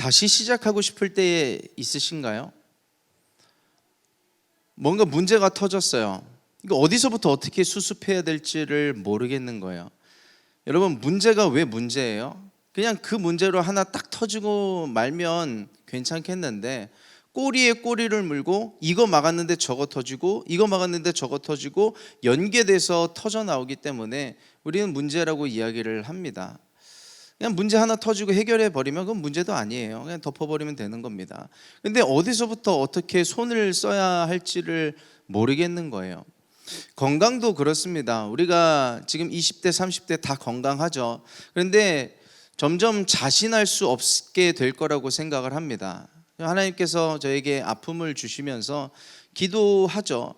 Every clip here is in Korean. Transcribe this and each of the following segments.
다시 시작하고 싶을 때 있으신가요? 뭔가 문제가 터졌어요. 이거 어디서부터 어떻게 수습해야 될지를 모르겠는 거예요. 여러분, 문제가 왜 문제예요? 그냥 그 문제로 하나 딱 터지고 말면 괜찮겠는데, 꼬리에 꼬리를 물고 이거 막았는데 저거 터지고 이거 막았는데 저거 터지고 연계돼서 터져 나오기 때문에 우리는 문제라고 이야기를 합니다. 그냥 문제 하나 터지고 해결해 버리면 그건 문제도 아니에요. 그냥 덮어버리면 되는 겁니다. 근데 어디서부터 어떻게 손을 써야 할지를 모르겠는 거예요. 건강도 그렇습니다. 우리가 지금 20대, 30대 다 건강하죠. 그런데 점점 자신할 수 없게 될 거라고 생각을 합니다. 하나님께서 저에게 아픔을 주시면서 기도하죠.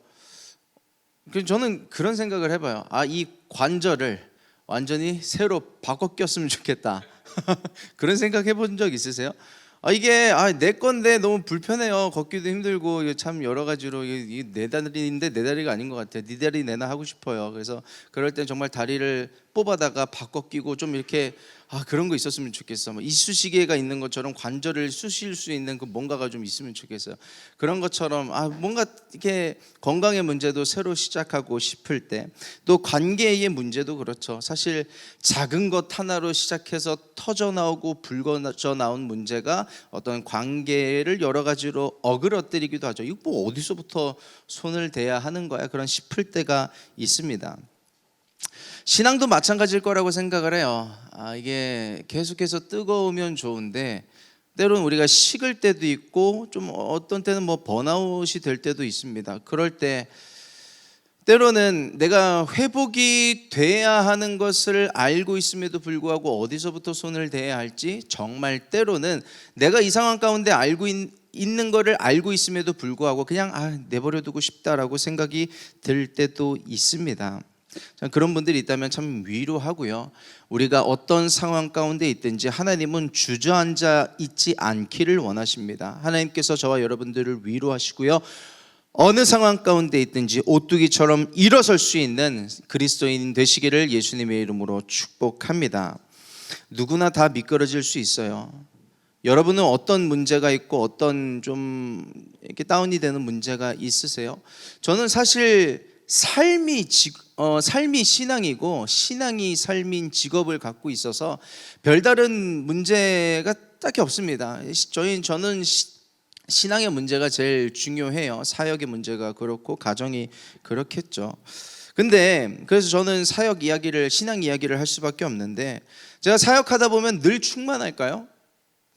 저는 그런 생각을 해봐요. 이 관절을 완전히 새로 바꿔 꼈으면 좋겠다. 그런 생각 해본 적 있으세요? 이게 내 건데 너무 불편해요. 걷기도 힘들고 참 여러 가지로 내 다리인데 내 다리가 아닌 것 같아요. 네 다리 내나 하고 싶어요. 그래서 그럴 땐 정말 다리를 뽑아다가 바꿔 끼고 좀 이렇게 그런 거 있었으면 좋겠어. 이쑤시개가 있는 것처럼 관절을 쑤실 수 있는 그 뭔가가 좀 있으면 좋겠어요. 그런 것처럼 뭔가 이렇게 건강의 문제도 새로 시작하고 싶을 때, 또 관계의 문제도 그렇죠. 사실 작은 것 하나로 시작해서 터져 나오고 불거져 나온 문제가 어떤 관계를 여러 가지로 어그러뜨리기도 하죠. 이거 뭐 어디서부터 손을 대야 하는 거야? 그런 싶을 때가 있습니다. 신앙도 마찬가지일 거라고 생각을 해요. 이게 계속해서 뜨거우면 좋은데 때로는 우리가 식을 때도 있고 좀 어떤 때는 뭐 번아웃이 될 때도 있습니다. 그럴 때 때로는 내가 회복이 돼야 하는 것을 알고 있음에도 불구하고 어디서부터 손을 대야 할지, 정말 때로는 내가 이 상황 가운데 있는 거를 알고 있음에도 불구하고 그냥 내버려 두고 싶다라고 생각이 들 때도 있습니다. 그런 분들이 있다면 참 위로하고요. 우리가 어떤 상황 가운데 있든지 하나님은 주저앉아 있지 않기를 원하십니다. 하나님께서 저와 여러분들을 위로하시고요. 어느 상황 가운데 있든지 오뚜기처럼 일어설 수 있는 그리스도인 되시기를 예수님의 이름으로 축복합니다. 누구나 다 미끄러질 수 있어요. 여러분은 어떤 문제가 있고 어떤 좀 이렇게 다운이 되는 문제가 있으세요? 저는 사실 삶이 신앙이고 신앙이 삶인 직업을 갖고 있어서 별다른 문제가 딱히 없습니다. 저는 신앙의 문제가 제일 중요해요. 사역의 문제가 그렇고 가정이 그렇겠죠. 근데 그래서 저는 신앙 이야기를 할 수밖에 없는데, 제가 사역하다 보면 늘 충만할까요?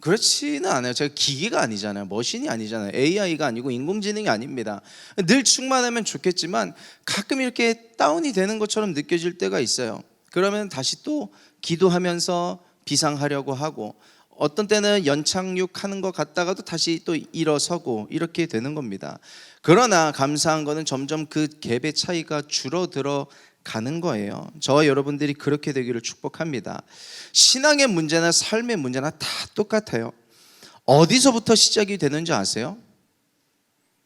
그렇지는 않아요. 제가 기계가 아니잖아요. 머신이 아니잖아요. AI가 아니고 인공지능이 아닙니다. 늘 충만하면 좋겠지만 가끔 이렇게 다운이 되는 것처럼 느껴질 때가 있어요. 그러면 다시 또 기도하면서 비상하려고 하고, 어떤 때는 연착륙하는 것 같다가도 다시 또 일어서고 이렇게 되는 겁니다. 그러나 감사한 거는 점점 그 갭의 차이가 줄어들어 가는 거예요. 저와 여러분들이 그렇게 되기를 축복합니다. 신앙의 문제나 삶의 문제나 다 똑같아요. 어디서부터 시작이 되는지 아세요?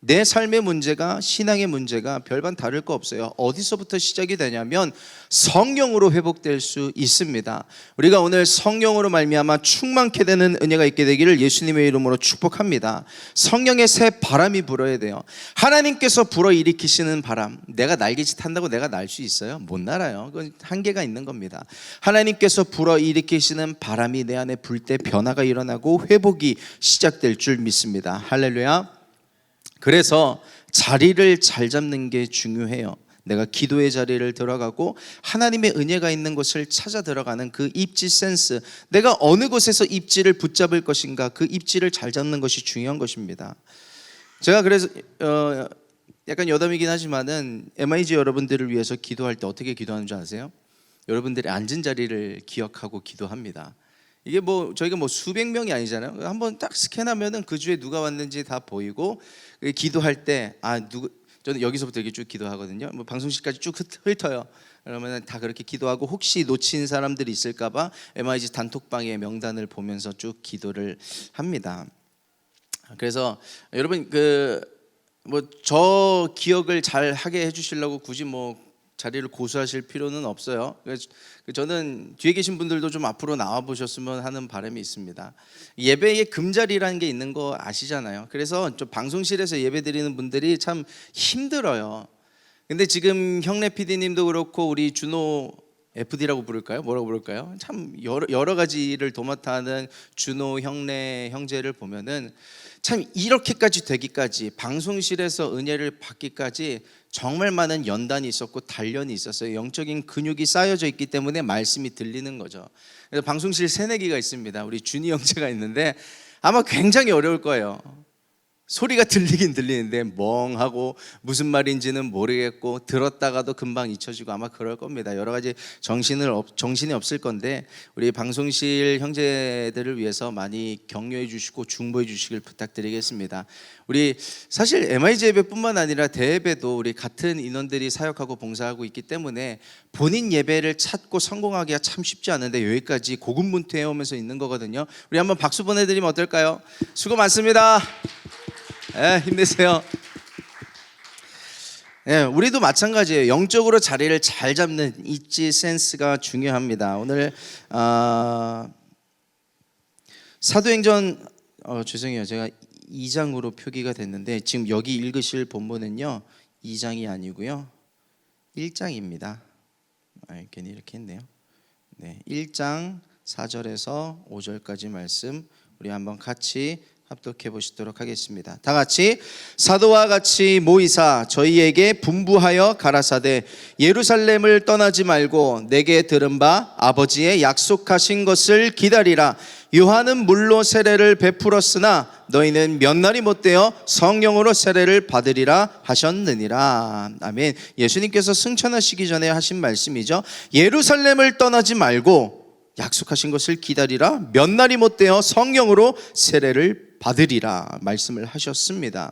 내 삶의 문제가, 신앙의 문제가 별반 다를 거 없어요. 어디서부터 시작이 되냐면 성령으로 회복될 수 있습니다. 우리가 오늘 성령으로 말미암아 충만케 되는 은혜가 있게 되기를 예수님의 이름으로 축복합니다. 성령의 새 바람이 불어야 돼요. 하나님께서 불어일으키시는 바람, 내가 날개짓 한다고 내가 날 수 있어요? 못 날아요. 그건 한계가 있는 겁니다. 하나님께서 불어일으키시는 바람이 내 안에 불 때 변화가 일어나고 회복이 시작될 줄 믿습니다. 할렐루야. 그래서 자리를 잘 잡는 게 중요해요. 내가 기도의 자리를 들어가고 하나님의 은혜가 있는 곳을 찾아 들어가는 그 입지 센스, 내가 어느 곳에서 입지를 붙잡을 것인가, 그 입지를 잘 잡는 것이 중요한 것입니다. 제가 그래서 약간 여담이긴 하지만은 MIG 여러분들을 위해서 기도할 때 어떻게 기도하는 줄 아세요? 여러분들이 앉은 자리를 기억하고 기도합니다. 이게 저희가 수백 명이 아니잖아요. 한번 딱 스캔하면은 그 주에 누가 왔는지 다 보이고, 기도할 때 저는 여기서부터 이렇게 쭉 기도하거든요. 방송실까지 쭉 훑어요. 그러면 다 그렇게 기도하고, 혹시 놓친 사람들이 있을까봐 MIG 단톡방의 명단을 보면서 쭉 기도를 합니다. 그래서 여러분 저 기억을 잘 하게 해주시려고 굳이 자리를 고수하실 필요는 없어요. 그래서 저는 뒤에 계신 분들도 좀 앞으로 나와 보셨으면 하는 바람이 있습니다. 예배에 금자리라는 게 있는 거 아시잖아요. 그래서 좀 방송실에서 예배 드리는 분들이 참 힘들어요. 근데 지금 형래 PD님도 그렇고 우리 준호 FD라고 부를까요? 뭐라고 부를까요? 참 여러 가지를 도맡아 하는 준호 형래 형제를 보면은 참 이렇게까지 되기까지 방송실에서 은혜를 받기까지 정말 많은 연단이 있었고 단련이 있었어요. 영적인 근육이 쌓여져 있기 때문에 말씀이 들리는 거죠. 그래서 방송실 새내기가 있습니다. 우리 준이 형제가 있는데 아마 굉장히 어려울 거예요. 소리가 들리긴 들리는데 멍하고 무슨 말인지는 모르겠고 들었다가도 금방 잊혀지고 아마 그럴 겁니다. 여러 가지 정신이 없을 건데 우리 방송실 형제들을 위해서 많이 격려해 주시고 중보해 주시길 부탁드리겠습니다. 우리 사실 MIG 예배뿐만 아니라 대예배도 우리 같은 인원들이 사역하고 봉사하고 있기 때문에 본인 예배를 찾고 성공하기가 참 쉽지 않은데 여기까지 고군분투해 오면서 있는 거거든요. 우리 한번 박수 보내드리면 어떨까요? 수고 많습니다. 힘내세요. 우리도 마찬가지예요. 영적으로 자리를 잘 잡는 입지 센스가 중요합니다. 오늘 사도행전 죄송해요. 제가 2장으로 표기가 됐는데 지금 여기 읽으실 본문은요 2장이 아니고요 1장입니다. 괜히 이렇게 했네요. 1장 4절에서 5절까지 말씀 우리 한번 같이 합독해 보시도록 하겠습니다. 다 같이 사도와 같이 모이사 저희에게 분부하여 가라사대 예루살렘을 떠나지 말고 내게 들은 바 아버지의 약속하신 것을 기다리라. 요한은 물로 세례를 베풀었으나 너희는 몇 날이 못되어 성령으로 세례를 받으리라 하셨느니라. 아멘. 예수님께서 승천하시기 전에 하신 말씀이죠. 예루살렘을 떠나지 말고 약속하신 것을 기다리라. 몇 날이 못되어 성령으로 세례를 받으리라 말씀을 하셨습니다.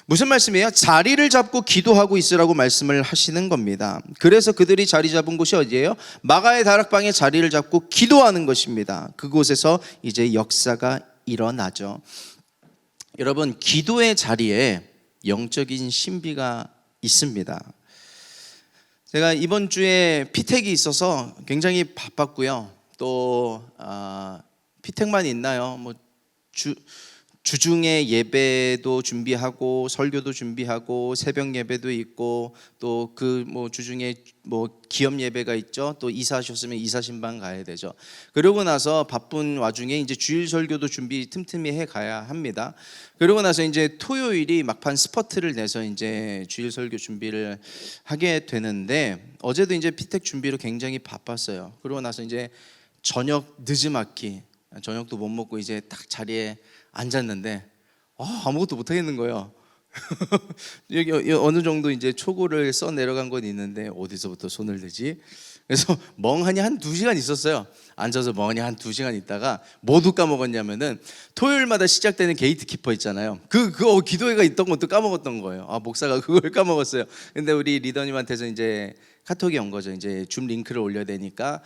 무슨 말씀이에요? 자리를 잡고 기도하고 있으라고 말씀을 하시는 겁니다. 그래서 그들이 자리 잡은 곳이 어디예요? 마가의 다락방에 자리를 잡고 기도하는 것입니다. 그곳에서 이제 역사가 일어나죠. 여러분, 기도의 자리에 영적인 신비가 있습니다. 제가 이번 주에 피택이 있어서 굉장히 바빴고요. 또 피택만 있나요? 주중에 예배도 준비하고 설교도 준비하고 새벽 예배도 있고 또 주중에 기업 예배가 있죠. 또 이사하셨으면 이사 신방 가야 되죠. 그러고 나서 바쁜 와중에 이제 주일 설교도 준비 틈틈이 해 가야 합니다. 그러고 나서 이제 토요일이 막판 스퍼트를 내서 이제 주일 설교 준비를 하게 되는데 어제도 이제 피택 준비로 굉장히 바빴어요. 그러고 나서 이제 저녁 늦지막히 저녁도 못 먹고 이제 딱 자리에 앉았는데 아무것도 못 하겠는 거예요. 여기 어느 정도 이제 초고를 써 내려간 건 있는데 어디서부터 손을 대지? 그래서 멍하니 한 2시간 있었어요. 앉아서 멍하니 한 2시간 있다가 모두 까먹었냐면은 토요일마다 시작되는 게이트키퍼 있잖아요. 그거 기도회가 있던 것도 까먹었던 거예요. 목사가 그걸 까먹었어요. 근데 우리 리더님한테서 이제 카톡이 온 거죠. 이제 줌 링크를 올려야 되니까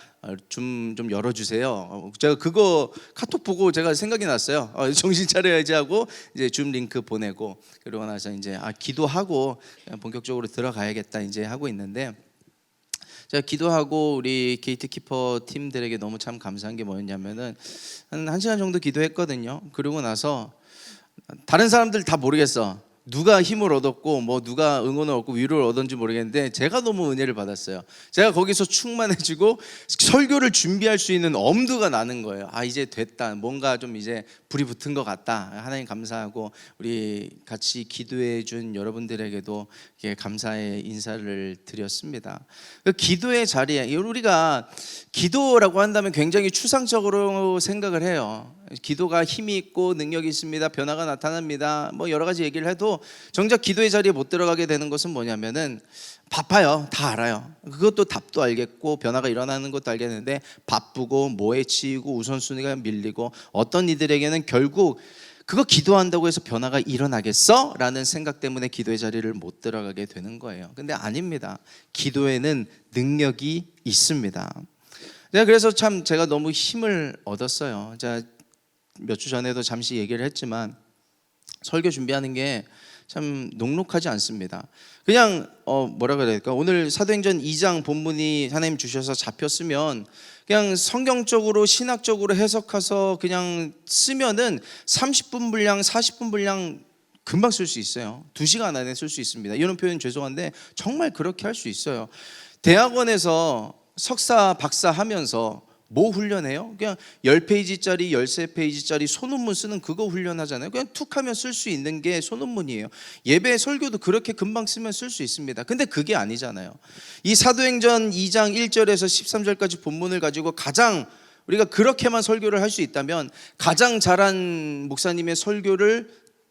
좀 열어주세요. 제가 그거 카톡 보고 제가 생각이 났어요. 정신 차려야지 하고 이제 줌 링크 보내고 그러고 나서 이제 기도하고 본격적으로 들어가야겠다 이제 하고 있는데 제가 기도하고 우리 게이트키퍼 팀들에게 너무 참 감사한 게 뭐였냐면은 한 1시간 정도 기도했거든요. 그러고 나서 다른 사람들 다 모르겠어. 누가 힘을 얻었고 누가 응원을 얻고 위로를 얻었는지 모르겠는데 제가 너무 은혜를 받았어요. 제가 거기서 충만해지고 설교를 준비할 수 있는 엄두가 나는 거예요. 이제 됐다. 뭔가 좀 이제 불이 붙은 것 같다. 하나님 감사하고 우리 같이 기도해 준 여러분들에게도 감사의 인사를 드렸습니다. 그 기도의 자리에 우리가 기도라고 한다면 굉장히 추상적으로 생각을 해요. 기도가 힘이 있고 능력이 있습니다. 변화가 나타납니다. 여러 가지 얘기를 해도 정작 기도의 자리에 못 들어가게 되는 것은 뭐냐면은 바빠요. 다 알아요. 그것도 답도 알겠고 변화가 일어나는 것도 알겠는데 바쁘고 뭐에 치이고 우선순위가 밀리고 어떤 이들에게는 결국 그거 기도한다고 해서 변화가 일어나겠어? 라는 생각 때문에 기도의 자리를 못 들어가게 되는 거예요. 근데 아닙니다. 기도에는 능력이 있습니다. 그래서 참 제가 너무 힘을 얻었어요. 몇 주 전에도 잠시 얘기를 했지만 설교 준비하는 게 참 녹록하지 않습니다. 그냥 뭐라 그래야 될까? 오늘 사도행전 2장 본문이 하나님 주셔서 잡혔으면 그냥 성경적으로 신학적으로 해석해서 그냥 쓰면은 30분 분량 40분 분량 금방 쓸 수 있어요. 2시간 안에 쓸 수 있습니다. 이런 표현 죄송한데 정말 그렇게 할 수 있어요. 대학원에서 석사 박사 하면서 뭐 훈련해요? 그냥 10페이지짜리 13페이지짜리 소논문 쓰는 그거 훈련하잖아요. 그냥 툭 하면 쓸 수 있는 게 소논문이에요. 예배 설교도 그렇게 금방 쓰면 쓸 수 있습니다. 근데 그게 아니잖아요. 이 사도행전 2장 1절에서 13절까지 본문을 가지고 가장 우리가 그렇게만 설교를 할 수 있다면 가장 잘한 목사님의 설교를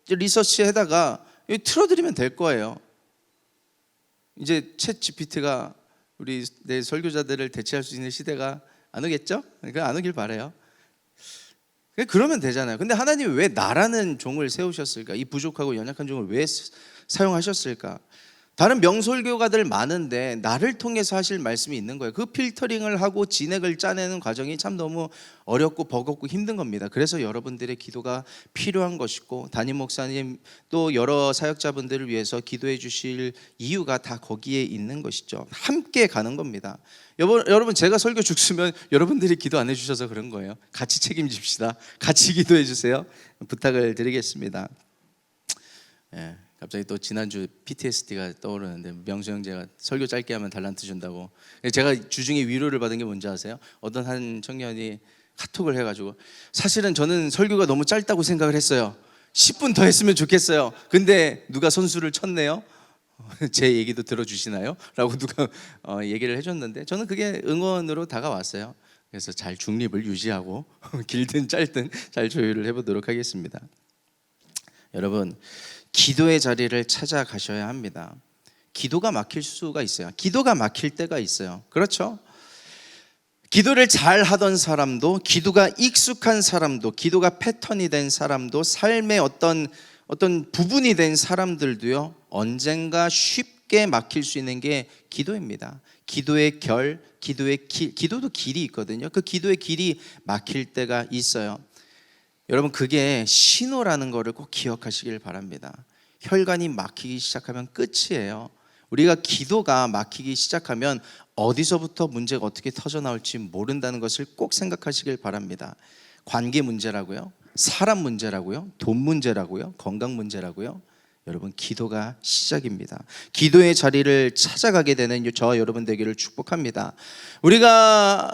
리서치에다가 틀어드리면 될 거예요. 이제 챗 GPT가 우리 내 설교자들을 대체할 수 있는 시대가 안 오겠죠? 그러니까 안 오길 바라요. 그러면 되잖아요. 근데 하나님이 왜 나라는 종을 세우셨을까? 이 부족하고 연약한 종을 왜 사용하셨을까? 다른 명설교가들 많은데 나를 통해서 하실 말씀이 있는 거예요. 그 필터링을 하고 진액을 짜내는 과정이 참 너무 어렵고 버겁고 힘든 겁니다. 그래서 여러분들의 기도가 필요한 것이고 담임 목사님 또 여러 사역자분들을 위해서 기도해 주실 이유가 다 거기에 있는 것이죠. 함께 가는 겁니다. 여러분 제가 설교 죽으면 여러분들이 기도 안 해주셔서 그런 거예요. 같이 책임집시다. 같이 기도해 주세요. 부탁을 드리겠습니다. 예. 갑자기 또 지난주 PTSD가 떠오르는데 명수 형제가 설교 짧게 하면 달란트 준다고. 제가 주중에 위로를 받은 게 뭔지 아세요? 어떤 한 청년이 카톡을 해가지고 사실은 저는 설교가 너무 짧다고 생각을 했어요. 10분 더 했으면 좋겠어요. 근데 누가 선수를 쳤네요. 제 얘기도 들어주시나요? 라고 누가 얘기를 해줬는데 저는 그게 응원으로 다가왔어요. 그래서 잘 중립을 유지하고 길든 짧든 잘 조율을 해보도록 하겠습니다. 여러분 기도의 자리를 찾아가셔야 합니다. 기도가 막힐 수가 있어요. 기도가 막힐 때가 있어요. 그렇죠? 기도를 잘 하던 사람도, 기도가 익숙한 사람도, 기도가 패턴이 된 사람도, 삶의 어떤 부분이 된 사람들도요, 언젠가 쉽게 막힐 수 있는 게 기도입니다. 기도의 결, 기도의 길, 기도도 길이 있거든요. 그 기도의 길이 막힐 때가 있어요. 여러분 그게 신호라는 거를 꼭 기억하시길 바랍니다. 혈관이 막히기 시작하면 끝이에요. 우리가 기도가 막히기 시작하면 어디서부터 문제가 어떻게 터져 나올지 모른다는 것을 꼭 생각하시길 바랍니다. 관계 문제라고요? 사람 문제라고요? 돈 문제라고요? 건강 문제라고요? 여러분 기도가 시작입니다. 기도의 자리를 찾아가게 되는 저와 여러분 되기를 축복합니다. 우리가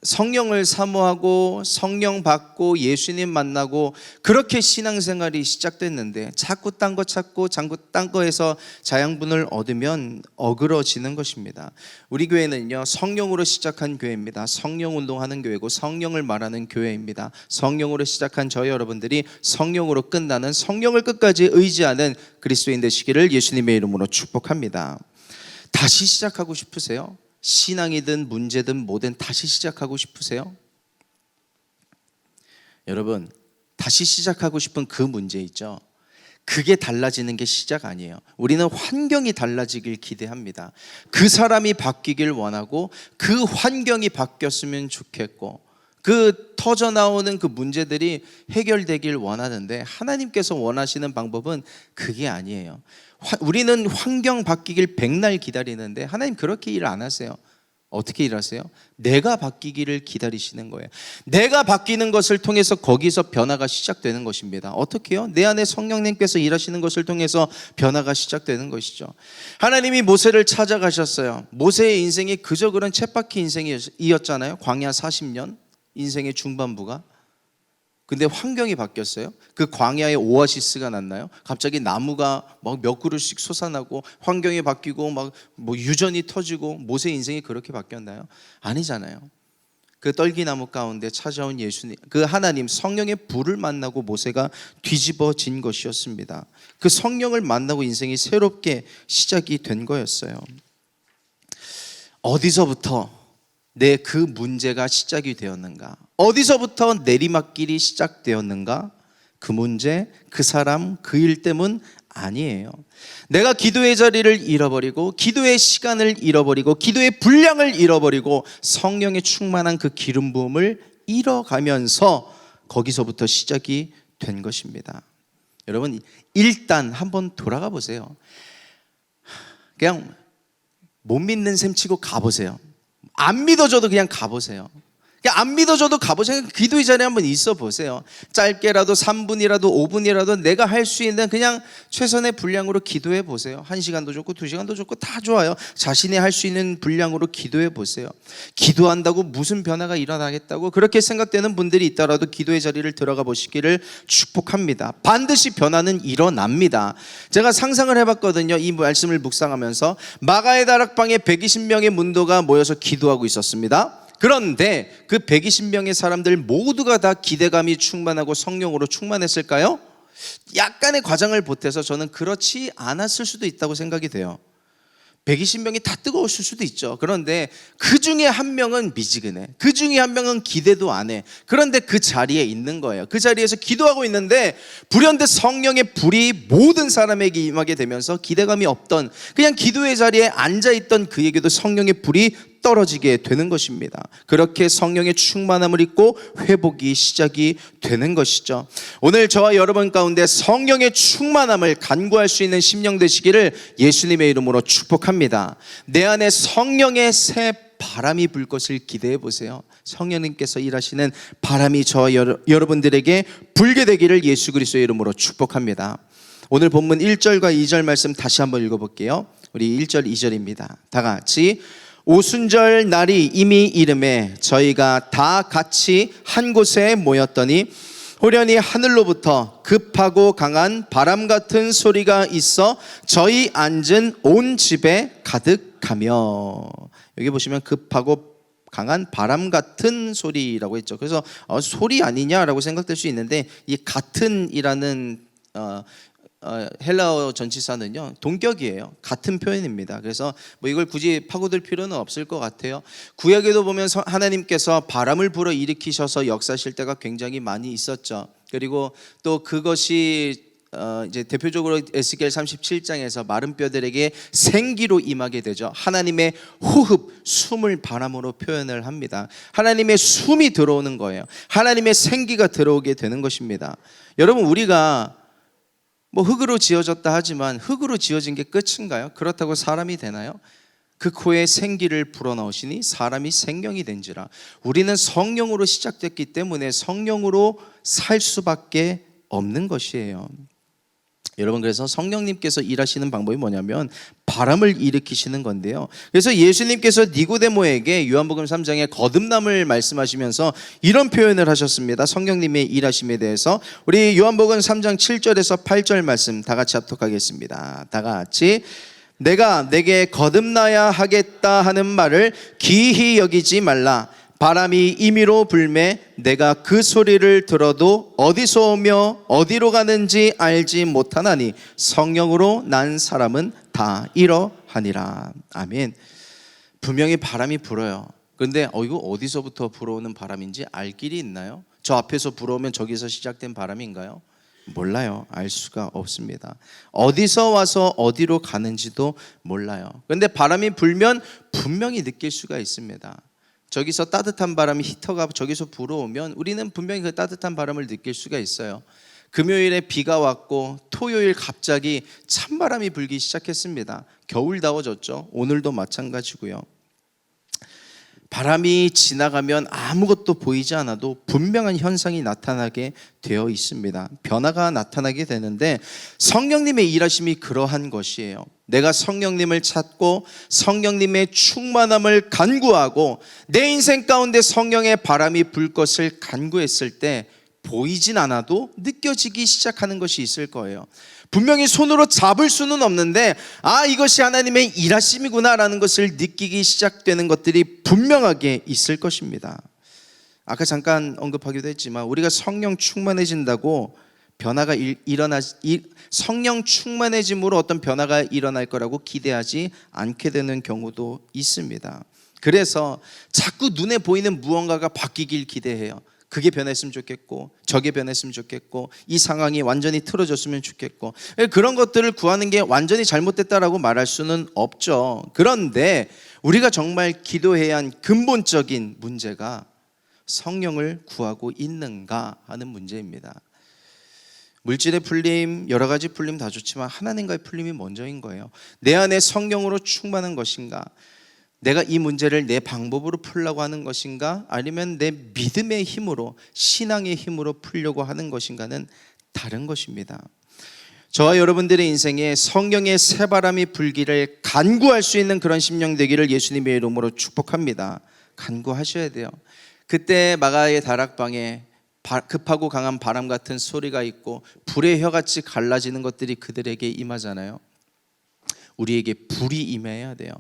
성령을 사모하고 성령 받고 예수님 만나고 그렇게 신앙생활이 시작됐는데 자꾸 딴 거 찾고 자꾸 딴 거에서 자양분을 얻으면 어그러지는 것입니다. 우리 교회는요 성령으로 시작한 교회입니다. 성령 운동하는 교회고 성령을 말하는 교회입니다. 성령으로 시작한 저희 여러분들이 성령으로 끝나는 성령을 끝까지 의지하는 그리스도인 되시기를 예수님의 이름으로 축복합니다. 다시 시작하고 싶으세요? 신앙이든 문제든 뭐든 다시 시작하고 싶으세요? 여러분 다시 시작하고 싶은 그 문제 있죠? 그게 달라지는 게 시작 아니에요. 우리는 환경이 달라지길 기대합니다. 그 사람이 바뀌길 원하고 그 환경이 바뀌었으면 좋겠고 그 터져나오는 그 문제들이 해결되길 원하는데 하나님께서 원하시는 방법은 그게 아니에요. 우리는 환경 바뀌길 백날 기다리는데 하나님 그렇게 일 안 하세요. 어떻게 일하세요? 내가 바뀌기를 기다리시는 거예요. 내가 바뀌는 것을 통해서 거기서 변화가 시작되는 것입니다. 어떻게요? 내 안에 성령님께서 일하시는 것을 통해서 변화가 시작되는 것이죠. 하나님이 모세를 찾아가셨어요. 모세의 인생이 그저 그런 쳇바퀴 인생이었잖아요. 광야 40년 인생의 중반부가. 근데 환경이 바뀌었어요. 그 광야에 오아시스가 났나요? 갑자기 나무가 막 몇 그루씩 솟아나고 환경이 바뀌고 막 뭐 유전이 터지고 모세 인생이 그렇게 바뀌었나요? 아니잖아요. 그 떨기나무 가운데 찾아온 예수님, 그 하나님 성령의 불을 만나고 모세가 뒤집어진 것이었습니다. 그 성령을 만나고 인생이 새롭게 시작이 된 거였어요. 어디서부터 내 그 문제가 시작이 되었는가? 어디서부터 내리막길이 시작되었는가? 그 문제, 그 사람, 그 일 때문 아니에요. 내가 기도의 자리를 잃어버리고 기도의 시간을 잃어버리고 기도의 분량을 잃어버리고 성령의 충만한 그 기름 부음을 잃어가면서 거기서부터 시작이 된 것입니다. 여러분 일단 한번 돌아가 보세요. 그냥 못 믿는 셈 치고 가보세요. 안 믿어줘도 그냥 가보세요. 그냥 안 믿어줘도 가보세요. 기도의 자리에 한번 있어 보세요. 짧게라도 3분이라도 5분이라도 내가 할 수 있는 그냥 최선의 분량으로 기도해 보세요. 1시간도 좋고 2시간도 좋고 다 좋아요. 자신이 할 수 있는 분량으로 기도해 보세요. 기도한다고 무슨 변화가 일어나겠다고 그렇게 생각되는 분들이 있더라도 기도의 자리를 들어가 보시기를 축복합니다. 반드시 변화는 일어납니다. 제가 상상을 해봤거든요. 이 말씀을 묵상하면서 마가의 다락방에 120명의 문도가 모여서 기도하고 있었습니다. 그런데 그 120명의 사람들 모두가 다 기대감이 충만하고 성령으로 충만했을까요? 약간의 과장을 보태서 저는 그렇지 않았을 수도 있다고 생각이 돼요. 120명이 다 뜨거웠을 수도 있죠. 그런데 그 중에 한 명은 미지근해. 그 중에 한 명은 기대도 안 해. 그런데 그 자리에 있는 거예요. 그 자리에서 기도하고 있는데 불현듯 성령의 불이 모든 사람에게 임하게 되면서 기대감이 없던 그냥 기도의 자리에 앉아있던 그에게도 성령의 불이 떨어지게 되는 것입니다. 그렇게 성령의 충만함을 입고 회복이 시작이 되는 것이죠. 오늘 저와 여러분 가운데 성령의 충만함을 간구할 수 있는 심령 되시기를 예수님의 이름으로 축복합니다. 내 안에 성령의 새 바람이 불 것을 기대해 보세요. 성령님께서 일하시는 바람이 저와 여러분들에게 불게 되기를 예수 그리스도의 이름으로 축복합니다. 오늘 본문 1절과 2절 말씀 다시 한번 읽어볼게요. 우리 1절 2절입니다. 다 같이 오순절 날이 이미 이름에 저희가 다 같이 한 곳에 모였더니 호련히 하늘로부터 급하고 강한 바람 같은 소리가 있어 저희 앉은 온 집에 가득하며, 여기 보시면 급하고 강한 바람 같은 소리라고 했죠. 그래서 소리 아니냐라고 생각될 수 있는데 이 같은이라는 헬라어 전치사는요 동격이에요. 같은 표현입니다. 그래서 뭐 이걸 굳이 파고들 필요는 없을 것 같아요. 구약에도 보면 하나님께서 바람을 불어 일으키셔서 역사하실 때가 굉장히 많이 있었죠. 그리고 또 그것이 이제 대표적으로 에스겔 37장에서 마른 뼈들에게 생기로 임하게 되죠. 하나님의 호흡, 숨을 바람으로 표현을 합니다. 하나님의 숨이 들어오는 거예요. 하나님의 생기가 들어오게 되는 것입니다. 여러분, 우리가 뭐 흙으로 지어졌다 하지만 흙으로 지어진 게 끝인가요? 그렇다고 사람이 되나요? 그 코에 생기를 불어넣으시니 사람이 생명이 된지라. 우리는 성령으로 시작됐기 때문에 성령으로 살 수밖에 없는 것이에요. 여러분, 그래서 성령님께서 일하시는 방법이 뭐냐면 바람을 일으키시는 건데요. 그래서 예수님께서 니고데모에게 요한복음 3장에 거듭남을 말씀하시면서 이런 표현을 하셨습니다. 성령님의 일하심에 대해서 우리 요한복음 3장 7절에서 8절 말씀 다 같이 합독하겠습니다. 다 같이 내가 내게 거듭나야 하겠다 하는 말을 기히 여기지 말라. 바람이 임의로 불매 내가 그 소리를 들어도 어디서 오며 어디로 가는지 알지 못하나니 성령으로 난 사람은 다 이러하니라. 아멘. 분명히 바람이 불어요. 그런데 이거 어디서부터 불어오는 바람인지 알 길이 있나요? 저 앞에서 불어오면 저기서 시작된 바람인가요? 몰라요. 알 수가 없습니다. 어디서 와서 어디로 가는지도 몰라요. 그런데 바람이 불면 분명히 느낄 수가 있습니다. 저기서 따뜻한 바람이 히터가 저기서 불어오면 우리는 분명히 그 따뜻한 바람을 느낄 수가 있어요. 금요일에 비가 왔고 토요일 갑자기 찬바람이 불기 시작했습니다. 겨울다워졌죠. 오늘도 마찬가지고요. 바람이 지나가면 아무것도 보이지 않아도 분명한 현상이 나타나게 되어 있습니다. 변화가 나타나게 되는데 성령님의 일하심이 그러한 것이에요. 내가 성령님을 찾고 성령님의 충만함을 간구하고 내 인생 가운데 성령의 바람이 불 것을 간구했을 때 보이진 않아도 느껴지기 시작하는 것이 있을 거예요. 분명히 손으로 잡을 수는 없는데 이것이 하나님의 일하심이구나 라는 것을 느끼기 시작되는 것들이 분명하게 있을 것입니다. 아까 잠깐 언급하기도 했지만 우리가 성령 충만해진다고 변화가 성령 충만해짐으로 어떤 변화가 일어날 거라고 기대하지 않게 되는 경우도 있습니다. 그래서 자꾸 눈에 보이는 무언가가 바뀌길 기대해요. 그게 변했으면 좋겠고 저게 변했으면 좋겠고 이 상황이 완전히 틀어졌으면 좋겠고 그런 것들을 구하는 게 완전히 잘못됐다라고 말할 수는 없죠. 그런데 우리가 정말 기도해야 한 근본적인 문제가 성령을 구하고 있는가 하는 문제입니다. 물질의 풀림, 여러 가지 풀림 다 좋지만 하나님과의 풀림이 먼저인 거예요. 내 안에 성령으로 충만한 것인가? 내가 이 문제를 내 방법으로 풀려고 하는 것인가? 아니면 내 믿음의 힘으로, 신앙의 힘으로 풀려고 하는 것인가는 다른 것입니다. 저와 여러분들의 인생에 성령의 새바람이 불기를 간구할 수 있는 그런 심령 되기를 예수님의 이름으로 축복합니다. 간구하셔야 돼요. 그때 마가의 다락방에 급하고 강한 바람 같은 소리가 있고 불의 혀같이 갈라지는 것들이 그들에게 임하잖아요. 우리에게 불이 임해야 돼요.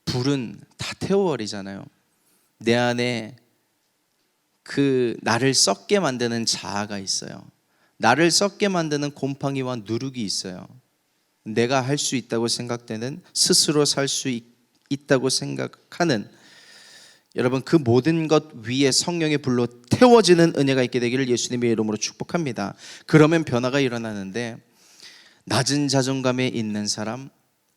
불은 다 태워버리잖아요. 내 안에 그 나를 썩게 만드는 자아가 있어요. 나를 썩게 만드는 곰팡이와 누룩이 있어요. 내가 할 수 있다고 생각되는, 스스로 살 수 있다고 생각하는, 여러분 그 모든 것 위에 성령의 불로 태워지는 은혜가 있게 되기를 예수님의 이름으로 축복합니다. 그러면 변화가 일어나는데, 낮은 자존감에 있는 사람,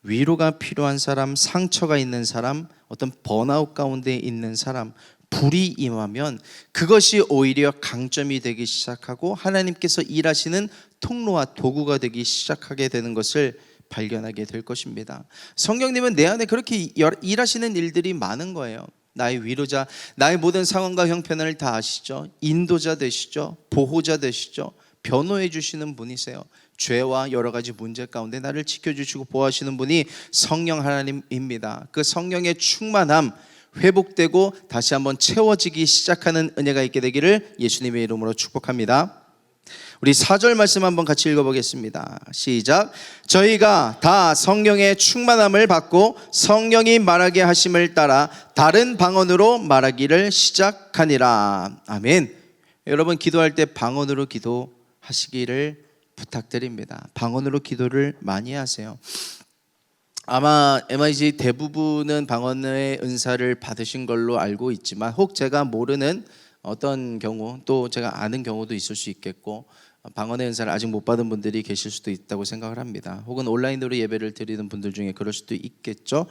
위로가 필요한 사람, 상처가 있는 사람, 어떤 번아웃 가운데 있는 사람, 불이 임하면 그것이 오히려 강점이 되기 시작하고 하나님께서 일하시는 통로와 도구가 되기 시작하게 되는 것을 발견하게 될 것입니다. 성령님은 내 안에 그렇게 일하시는 일들이 많은 거예요. 나의 위로자, 나의 모든 상황과 형편을 다 아시죠? 인도자 되시죠? 보호자 되시죠? 변호해 주시는 분이세요. 죄와 여러 가지 문제 가운데 나를 지켜주시고 보호하시는 분이 성령 하나님입니다. 그 성령의 충만함, 회복되고 다시 한번 채워지기 시작하는 은혜가 있게 되기를 예수님의 이름으로 축복합니다. 우리 4절 말씀 한번 같이 읽어보겠습니다. 시작. 저희가 다 성령의 충만함을 받고 성령이 말하게 하심을 따라 다른 방언으로 말하기를 시작하니라. 아멘. 여러분 기도할 때 방언으로 기도하시기를 부탁드립니다. 방언으로 기도를 많이 하세요. 아마 MIG 대부분은 방언의 은사를 받으신 걸로 알고 있지만 혹 제가 모르는 어떤 경우, 또 제가 아는 경우도 있을 수 있겠고, 방언의 은사를 아직 못 받은 분들이 계실 수도 있다고 생각을 합니다. 혹은 온라인으로 예배를 드리는 분들 중에 그럴 수도 있겠죠.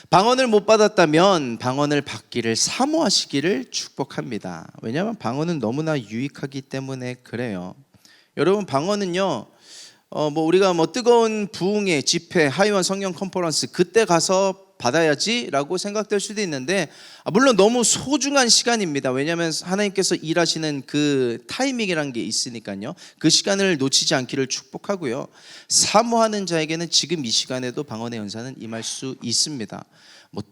방언을 못 받았다면 방언을 받기를 사모하시기를 축복합니다. 왜냐하면 방언은 너무나 유익하기 때문에 그래요. 여러분 방언은요, 우리가 뜨거운 부흥회, 집회, 하이원 성령 컨퍼런스 그때 가서 받아야지라고 생각될 수도 있는데, 물론 너무 소중한 시간입니다. 왜냐하면 하나님께서 일하시는 그 타이밍이라는 게 있으니까요. 그 시간을 놓치지 않기를 축복하고요. 사모하는 자에게는 지금 이 시간에도 방언의 은사는 임할 수 있습니다.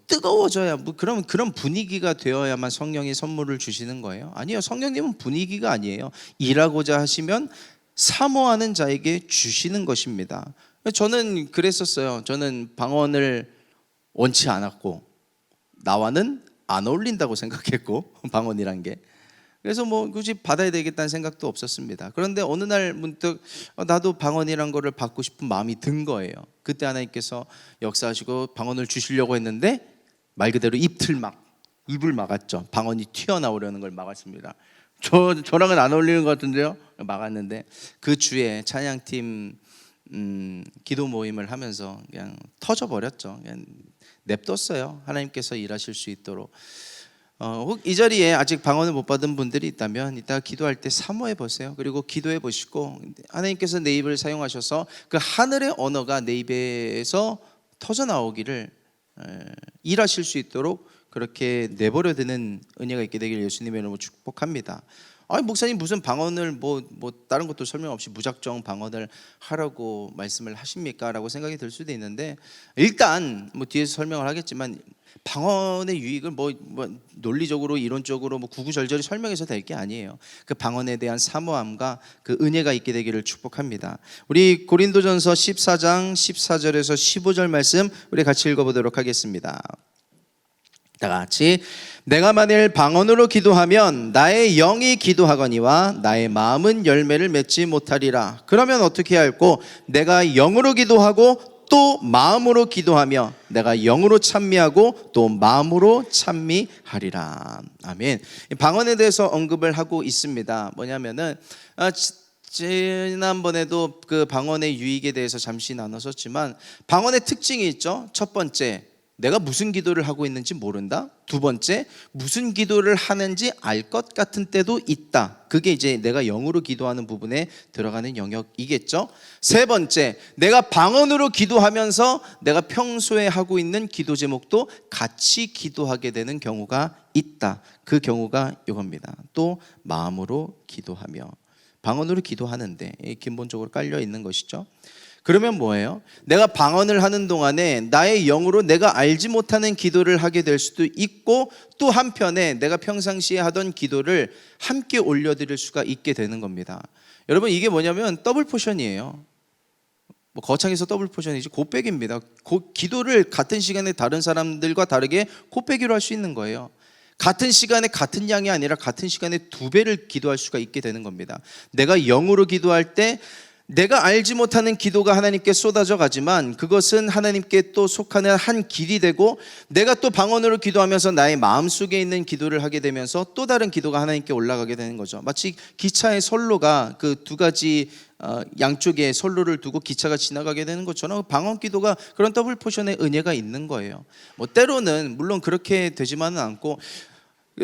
뜨거워져야 그런 분위기가 되어야만 성령이 선물을 주시는 거예요? 아니요, 성령님은 분위기가 아니에요. 일하고자 하시면 사모하는 자에게 주시는 것입니다. 저는 그랬었어요. 저는 방언을 원치 않았고 나와는 안 어울린다고 생각했고 방언이란 게, 그래서 굳이 받아야 되겠다는 생각도 없었습니다. 그런데 어느 날 문득 나도 방언이란 거를 받고 싶은 마음이 든 거예요. 그때 하나님께서 역사하시고 방언을 주시려고 했는데 말 그대로 입을 막았죠. 방언이 튀어나오려는 걸 막았습니다. 저랑은 안 어울리는 것 같은데요. 막았는데 그 주에 찬양팀 기도 모임을 하면서 그냥 터져버렸죠. 그냥 냅뒀어요. 하나님께서 일하실 수 있도록. 혹 이 자리에 아직 방언을 못 받은 분들이 있다면 이따 기도할 때 사모해 보세요. 그리고 기도해 보시고 하나님께서 내 입을 사용하셔서 그 하늘의 언어가 내 입에서 터져 나오기를 일하실 수 있도록 그렇게 내버려 두는 은혜가 있게 되길 예수님의 이름으로 축복합니다. 목사님 무슨 방언을 다른 것도 설명 없이 무작정 방언을 하라고 말씀을 하십니까? 라고 생각이 들 수도 있는데, 일단 뒤에서 설명을 하겠지만 방언의 유익을 논리적으로 이론적으로 구구절절히 설명해서 될 게 아니에요. 그 방언에 대한 사모함과 그 은혜가 있게 되기를 축복합니다. 우리 고린도전서 14장 14절에서 15절 말씀 우리 같이 읽어보도록 하겠습니다. 다 같이. 내가 만일 방언으로 기도하면 나의 영이 기도하거니와 나의 마음은 열매를 맺지 못하리라. 그러면 어떻게 할꼬? 내가 영으로 기도하고 또 마음으로 기도하며 내가 영으로 찬미하고 또 마음으로 찬미하리라. 아멘. 방언에 대해서 언급을 하고 있습니다. 뭐냐면은 지난번에도 그 방언의 유익에 대해서 잠시 나눴었지만 방언의 특징이 있죠. 첫 번째, 내가 무슨 기도를 하고 있는지 모른다. 두 번째, 무슨 기도를 하는지 알 것 같은 때도 있다. 그게 이제 내가 영으로 기도하는 부분에 들어가는 영역이겠죠. 세 번째, 내가 방언으로 기도하면서 내가 평소에 하고 있는 기도 제목도 같이 기도하게 되는 경우가 있다. 그 경우가 이겁니다. 또 마음으로 기도하며, 방언으로 기도하는데 기본적으로 깔려 있는 것이죠. 그러면 뭐예요? 내가 방언을 하는 동안에 나의 영으로 내가 알지 못하는 기도를 하게 될 수도 있고, 또 한편에 내가 평상시에 하던 기도를 함께 올려드릴 수가 있게 되는 겁니다. 여러분, 이게 뭐냐면 더블 포션이에요. 뭐 거창해서 더블 포션이지 곱빼기입니다. 기도를 같은 시간에 다른 사람들과 다르게 곱빼기로 할 수 있는 거예요. 같은 시간에 같은 양이 아니라 같은 시간에 2배를 기도할 수가 있게 되는 겁니다. 내가 영으로 기도할 때 내가 알지 못하는 기도가 하나님께 쏟아져 가지만 그것은 하나님께 또 속하는 한 길이 되고, 내가 또 방언으로 기도하면서 나의 마음속에 있는 기도를 하게 되면서 또 다른 기도가 하나님께 올라가게 되는 거죠. 마치 기차의 선로가 그 두 가지 양쪽에 선로를 두고 기차가 지나가게 되는 것처럼 방언 기도가 그런 더블 포션의 은혜가 있는 거예요. 뭐 때로는 물론 그렇게 되지만은 않고,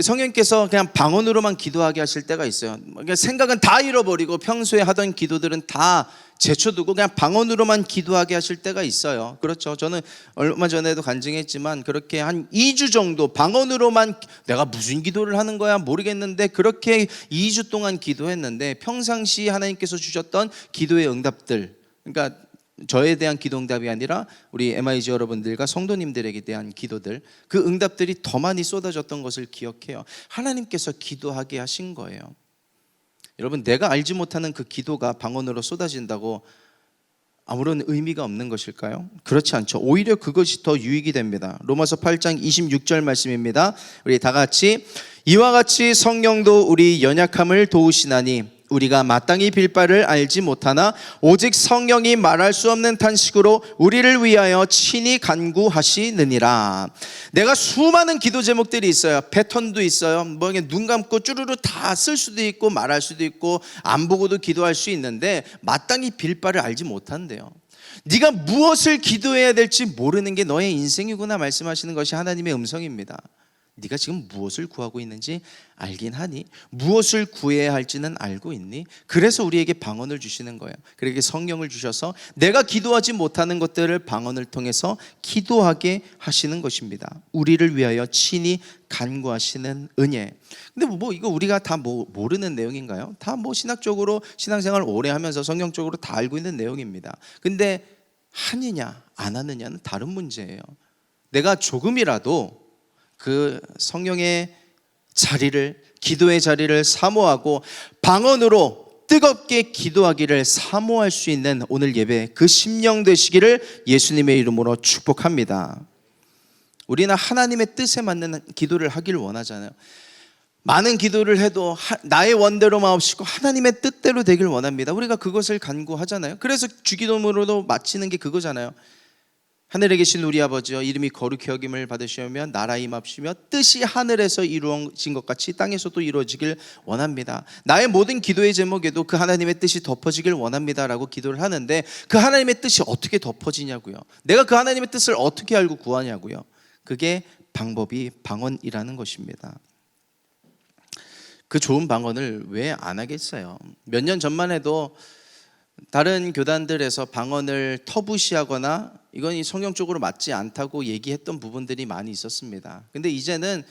성령께서 그냥 방언으로만 기도하게 하실 때가 있어요. 그러니까 생각은 다 잃어버리고 평소에 하던 기도들은 다 제쳐두고 그냥 방언으로만 기도하게 하실 때가 있어요. 그렇죠. 저는 얼마 전에도 간증했지만 그렇게 한 2주 정도 방언으로만, 내가 무슨 기도를 하는 거야 모르겠는데 그렇게 2주 동안 기도했는데 평상시 하나님께서 주셨던 기도의 응답들, 그러니까 저에 대한 기도 응답이 아니라 우리 MIG 여러분들과 성도님들에게 대한 기도들, 그 응답들이 더 많이 쏟아졌던 것을 기억해요. 하나님께서 기도하게 하신 거예요. 여러분, 내가 알지 못하는 그 기도가 방언으로 쏟아진다고 아무런 의미가 없는 것일까요? 그렇지 않죠. 오히려 그것이 더 유익이 됩니다. 로마서 8장 26절 말씀입니다. 우리 다 같이, 이와 같이 성령도 우리 연약함을 도우시나니 우리가 마땅히 빌 바를 알지 못하나 오직 성령이 말할 수 없는 탄식으로 우리를 위하여 친히 간구하시느니라. 내가 수많은 기도 제목들이 있어요. 패턴도 있어요. 뭐 눈 감고 쭈루루 다 쓸 수도 있고 말할 수도 있고 안 보고도 기도할 수 있는데 마땅히 빌 바를 알지 못한대요. 네가 무엇을 기도해야 될지 모르는 게 너의 인생이구나 말씀하시는 것이 하나님의 음성입니다. 네가 지금 무엇을 구하고 있는지 알긴 하니? 무엇을 구해야 할지는 알고 있니? 그래서 우리에게 방언을 주시는 거예요. 그렇게 성령을 주셔서 내가 기도하지 못하는 것들을 방언을 통해서 기도하게 하시는 것입니다. 우리를 위하여 친히 간구하시는 은혜. 근데 뭐 이거 우리가 다 모르는 내용인가요? 다 신학적으로 신앙생활 오래 하면서 성경적으로 다 알고 있는 내용입니다. 근데 하느냐 안 하느냐는 다른 문제예요. 내가 조금이라도 그 성령의 자리를, 기도의 자리를 사모하고 방언으로 뜨겁게 기도하기를 사모할 수 있는 오늘 예배, 그 심령 되시기를 예수님의 이름으로 축복합니다. 우리는 하나님의 뜻에 맞는 기도를 하길 원하잖아요. 많은 기도를 해도 나의 원대로 마옵시고 하나님의 뜻대로 되길 원합니다. 우리가 그것을 간구하잖아요. 그래서 주기도문으로도 마치는 게 그거잖아요. 하늘에 계신 우리 아버지여, 이름이 거룩히 여김을 받으시며 나라 임합시며 뜻이 하늘에서 이루어진 것 같이 땅에서도 이루어지길 원합니다. 나의 모든 기도의 제목에도 그 하나님의 뜻이 덮어지길 원합니다라고 기도를 하는데, 그 하나님의 뜻이 어떻게 덮어지냐고요. 내가 그 하나님의 뜻을 어떻게 알고 구하냐고요. 그게 방법이 방언이라는 것입니다. 그 좋은 방언을 왜 안 하겠어요? 몇 년 전만 해도 다른 교단들에서 방언을 터부시하거나 이건 성경적으로 맞지 않다고 얘기했던 부분들이 많이 있었습니다. 근데 이제는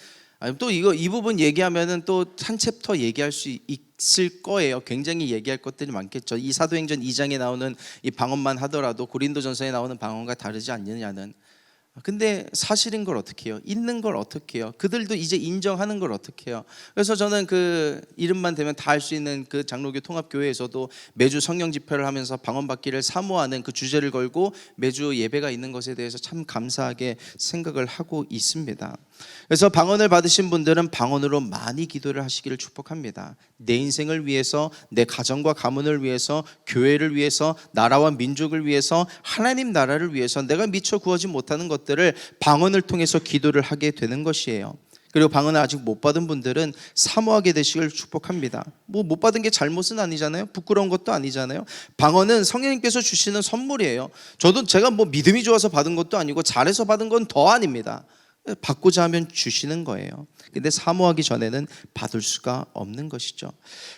또 이 부분 얘기하면은 또 한 챕터 얘기할 수 있을 거예요. 굉장히 얘기할 것들이 많겠죠. 이 사도행전 2장에 나오는 이 방언만 하더라도 고린도전서에 나오는 방언과 다르지 않느냐는. 근데 사실인 걸 어떻게 해요? 있는 걸 어떻게 해요? 그들도 이제 인정하는 걸 어떻게 해요? 그래서 저는 그 이름만 되면 다 할 수 있는 그 장로교 통합교회에서도 매주 성령 집회를 하면서 방언 받기를 사모하는 그 주제를 걸고 매주 예배가 있는 것에 대해서 참 감사하게 생각을 하고 있습니다. 그래서 방언을 받으신 분들은 방언으로 많이 기도를 하시기를 축복합니다. 내 인생을 위해서, 내 가정과 가문을 위해서, 교회를 위해서, 나라와 민족을 위해서, 하나님 나라를 위해서 내가 미처 구하지 못하는 것들을 방언을 통해서 기도를 하게 되는 것이에요. 그리고 방언을 아직 못 받은 분들은 사모하게 되시길 축복합니다. 뭐 못 받은 게 잘못은 아니잖아요. 부끄러운 것도 아니잖아요. 방언은 성령님께서 주시는 선물이에요. 제가 뭐 믿음이 좋아서 받은 것도 아니고 잘해서 받은 건 더 아닙니다. 받고자 하면 주시는 거예요. 근데 사모하기 전에는 받을 수가 없는 것이죠.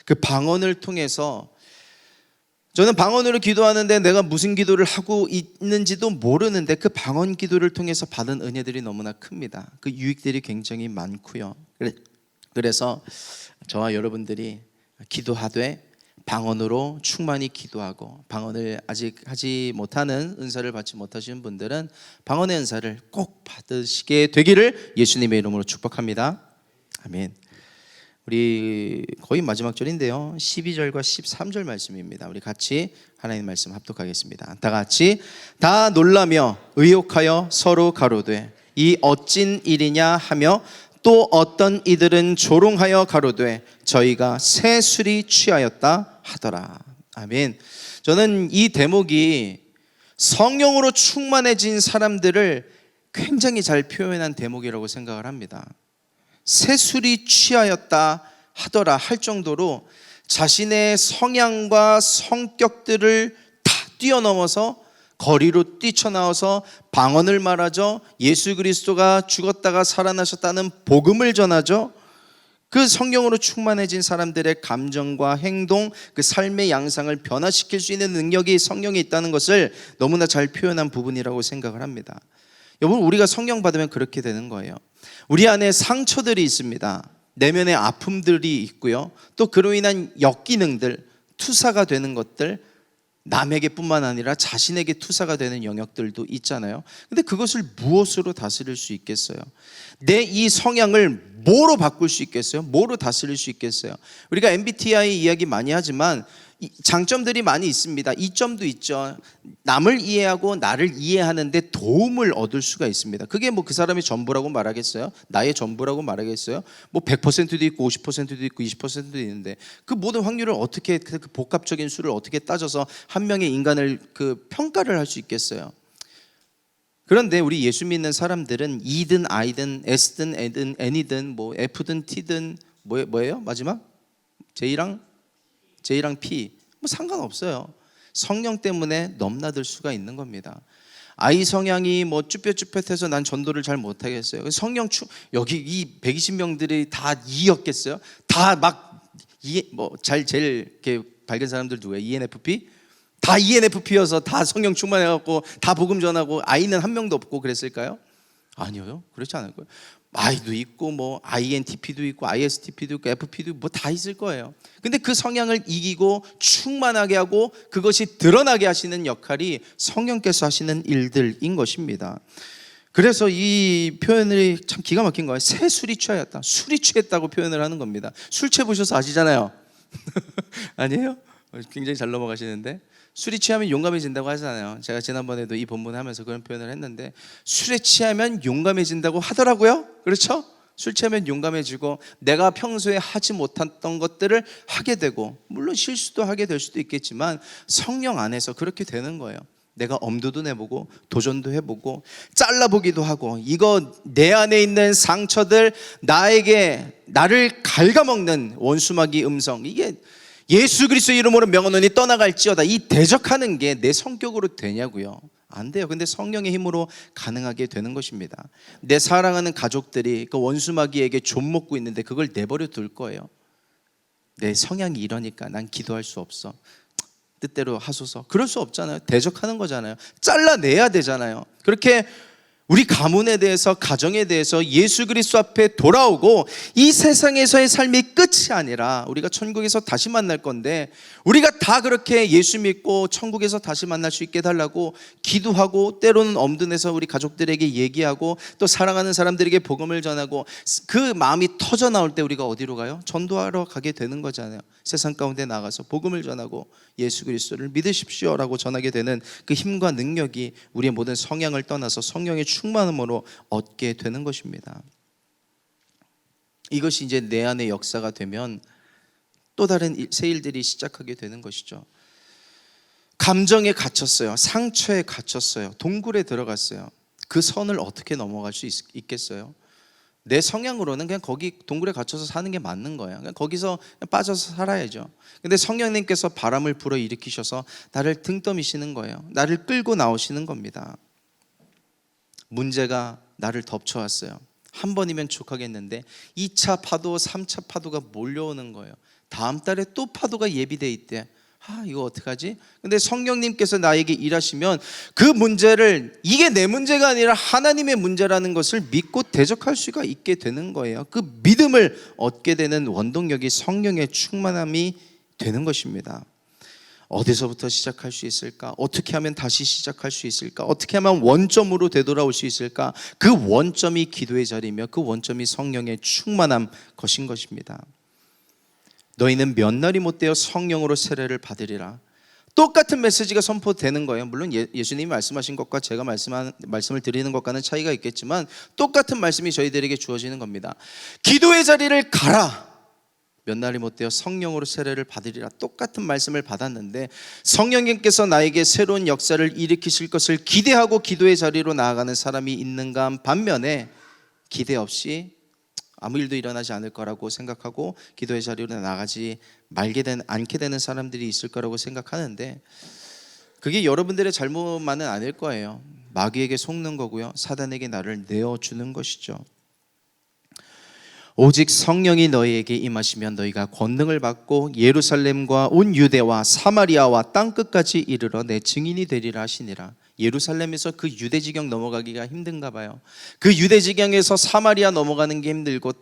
그 방언을 통해서 저는 방언으로 기도하는데 내가 무슨 기도를 하고 있는지도 모르는데 그 방언 기도를 통해서 받은 은혜들이 너무나 큽니다. 그 유익들이 굉장히 많고요. 그래서 저와 여러분들이 기도하되 방언으로 충만히 기도하고, 방언을 아직 하지 못하는, 은사를 받지 못하시는 분들은 방언의 은사를 꼭 받으시게 되기를 예수님의 이름으로 축복합니다. 아멘. 우리 거의 마지막 절인데요, 12절과 13절 말씀입니다. 우리 같이 하나님 말씀 합독하겠습니다. 다 같이. 다 놀라며 의혹하여 서로 가로되 이 어찐 일이냐 하며, 또 어떤 이들은 조롱하여 가로되 저희가 새 술이 취하였다 하더라. 아멘. 저는 이 대목이 성령으로 충만해진 사람들을 굉장히 잘 표현한 대목이라고 생각을 합니다. 새 술이 취하였다 하더라 할 정도로 자신의 성향과 성격들을 다 뛰어넘어서 거리로 뛰쳐나와서 방언을 말하죠. 예수 그리스도가 죽었다가 살아나셨다는 복음을 전하죠. 그 성령으로 충만해진 사람들의 감정과 행동, 그 삶의 양상을 변화시킬 수 있는 능력이 성령에 있다는 것을 너무나 잘 표현한 부분이라고 생각을 합니다. 여러분, 우리가 성령 받으면 그렇게 되는 거예요. 우리 안에 상처들이 있습니다. 내면의 아픔들이 있고요. 또 그로 인한 역기능들, 투사가 되는 것들, 남에게 뿐만 아니라 자신에게 투사가 되는 영역들도 있잖아요. 근데 그것을 무엇으로 다스릴 수 있겠어요? 내 이 성향을 뭐로 바꿀 수 있겠어요? 뭐로 다스릴 수 있겠어요? 우리가 MBTI 이야기 많이 하지만 장점들이 많이 있습니다. 이점도 있죠. 남을 이해하고 나를 이해하는데 도움을 얻을 수가 있습니다. 그게 뭐 그 사람이 전부라고 말하겠어요? 나의 전부라고 말하겠어요? 뭐 100%도 있고 50%도 있고 20%도 있는데 그 모든 확률을 어떻게, 그 복합적인 수를 어떻게 따져서 한 명의 인간을 그 평가를 할 수 있겠어요? 그런데 우리 예수 믿는 사람들은 E든 I든 S든 N이든 뭐 F든 T든 뭐예요? 마지막? J랑 P 뭐 상관없어요. 성령 때문에 넘나들 수가 있는 겁니다. I 성향이 뭐 쭈뼛쭈뼛해서 난 전도를 잘 못하겠어요. 성령 여기 이 120명들이 다 E였겠어요? 다 막 제일 이렇게 밝은 사람들 누구예요? ENFP? 다 ENFP여서 다 성령 충만해갖고 다 복음 전하고 I는 한 명도 없고 그랬을까요? 아니요, 그렇지 않을 거예요. I도 있고 뭐 INTP도 있고 ISTP도 있고 FP도 뭐 다 있을 거예요. 근데 그 성향을 이기고 충만하게 하고 그것이 드러나게 하시는 역할이 성령께서 하시는 일들인 것입니다. 그래서 이 표현이 참 기가 막힌 거예요. 새 술이 취하였다. 술이 취했다고 표현을 하는 겁니다. 술 취해보셔서 아시잖아요. 아니에요? 굉장히 잘 넘어가시는데, 술이 취하면 용감해진다고 하잖아요. 제가 지난번에도 이 본문 하면서 그런 표현을 했는데, 술에 취하면 용감해진다고 하더라고요. 그렇죠? 술 취하면 용감해지고 내가 평소에 하지 못했던 것들을 하게 되고, 물론 실수도 하게 될 수도 있겠지만 성령 안에서 그렇게 되는 거예요. 내가 엄두도 내보고 도전도 해보고 잘라보기도 하고, 이거 내 안에 있는 상처들, 나를 갉아먹는 원수마귀 음성, 이게 예수 그리스도 이름으로 명하노니 떠나갈지어다, 이 대적하는 게 내 성격으로 되냐고요? 안 돼요. 근데 성령의 힘으로 가능하게 되는 것입니다. 내 사랑하는 가족들이 그 원수마귀에게 좀먹고 있는데 그걸 내버려 둘 거예요. 내 성향이 이러니까 난 기도할 수 없어, 뜻대로 하소서, 그럴 수 없잖아요. 대적하는 거잖아요. 잘라내야 되잖아요. 그렇게 우리 가문에 대해서, 가정에 대해서 예수 그리스도 앞에 돌아오고, 이 세상에서의 삶이 끝이 아니라 우리가 천국에서 다시 만날 건데, 우리가 다 그렇게 예수 믿고 천국에서 다시 만날 수 있게 해달라고 기도하고, 때로는 엄두내서 우리 가족들에게 얘기하고, 또 사랑하는 사람들에게 복음을 전하고, 그 마음이 터져 나올 때 우리가 어디로 가요? 전도하러 가게 되는 거잖아요. 세상 가운데 나가서 복음을 전하고 예수 그리스도를 믿으십시오라고 전하게 되는 그 힘과 능력이 우리의 모든 성향을 떠나서 성령의 충만함으로 얻게 되는 것입니다. 이것이 이제 내 안의 역사가 되면 또 다른 새 일들이 시작하게 되는 것이죠. 감정에 갇혔어요. 상처에 갇혔어요. 동굴에 들어갔어요. 그 선을 어떻게 넘어갈 수 있겠어요? 내 성향으로는 그냥 거기 동굴에 갇혀서 사는 게 맞는 거예요. 그냥 거기서 그냥 빠져서 살아야죠. 근데 성령님께서 바람을 불어 일으키셔서 나를 등 떠미시는 거예요. 나를 끌고 나오시는 겁니다. 문제가 나를 덮쳐왔어요. 한 번이면 족하겠는데 2차 파도, 3차 파도가 몰려오는 거예요. 다음 달에 또 파도가 예비돼 있대. 이거 어떡하지? 근데 성령님께서 나에게 일하시면 그 문제를, 이게 내 문제가 아니라 하나님의 문제라는 것을 믿고 대적할 수가 있게 되는 거예요. 그 믿음을 얻게 되는 원동력이 성령의 충만함이 되는 것입니다. 어디서부터 시작할 수 있을까? 어떻게 하면 다시 시작할 수 있을까? 어떻게 하면 원점으로 되돌아올 수 있을까? 그 원점이 기도의 자리며 그 원점이 성령의 충만함 것인 것입니다. 너희는 몇 날이 못되어 성령으로 세례를 받으리라. 똑같은 메시지가 선포되는 거예요. 물론 예수님이 말씀하신 것과 제가 말씀을 드리는 것과는 차이가 있겠지만 똑같은 말씀이 저희들에게 주어지는 겁니다. 기도의 자리를 가라. 몇 날이 못되어 성령으로 세례를 받으리라. 똑같은 말씀을 받았는데 성령님께서 나에게 새로운 역사를 일으키실 것을 기대하고 기도의 자리로 나아가는 사람이 있는가? 반면에 기대 없이 아무 일도 일어나지 않을 거라고 생각하고 기도의 자리로 나가지 않게 되는 사람들이 있을 거라고 생각하는데, 그게 여러분들의 잘못만은 아닐 거예요. 마귀에게 속는 거고요, 사단에게 나를 내어주는 것이죠. 오직 성령이 너희에게 임하시면 너희가 권능을 받고 예루살렘과 온 유대와 사마리아와 땅끝까지 이르러 내 증인이 되리라 하시니라. 예루살렘에서 그 유대 지경 넘어가기가 힘든가 봐요. 그 유대 지경에서 사마리아 넘어가는 게 힘들고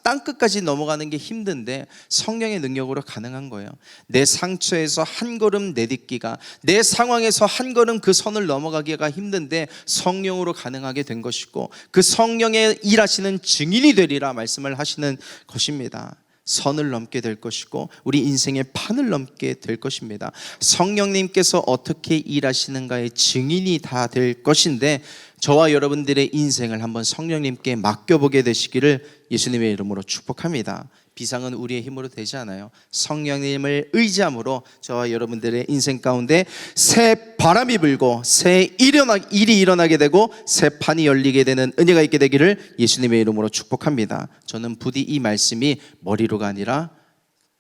땅끝까지 넘어가는 게 힘든데 성령의 능력으로 가능한 거예요. 내 상처에서 한 걸음 내딛기가, 내 상황에서 한 걸음 그 선을 넘어가기가 힘든데 성령으로 가능하게 된 것이고, 그 성령의 일하시는 증인이 되리라 말씀을 하시는 것입니다. 선을 넘게 될 것이고 우리 인생의 판을 넘게 될 것입니다. 성령님께서 어떻게 일하시는가의 증인이 다 될 것인데, 저와 여러분들의 인생을 한번 성령님께 맡겨보게 되시기를 예수님의 이름으로 축복합니다. 비상은 우리의 힘으로 되지 않아요. 성령님을 의지함으로 저와 여러분들의 인생 가운데 새 바람이 불고 새 일이 일어나게 되고 새 판이 열리게 되는 은혜가 있게 되기를 예수님의 이름으로 축복합니다. 저는 부디 이 말씀이 머리로가 아니라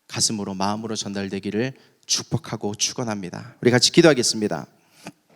가슴으로, 마음으로 전달되기를 축복하고 축원합니다. 우리 같이 기도하겠습니다.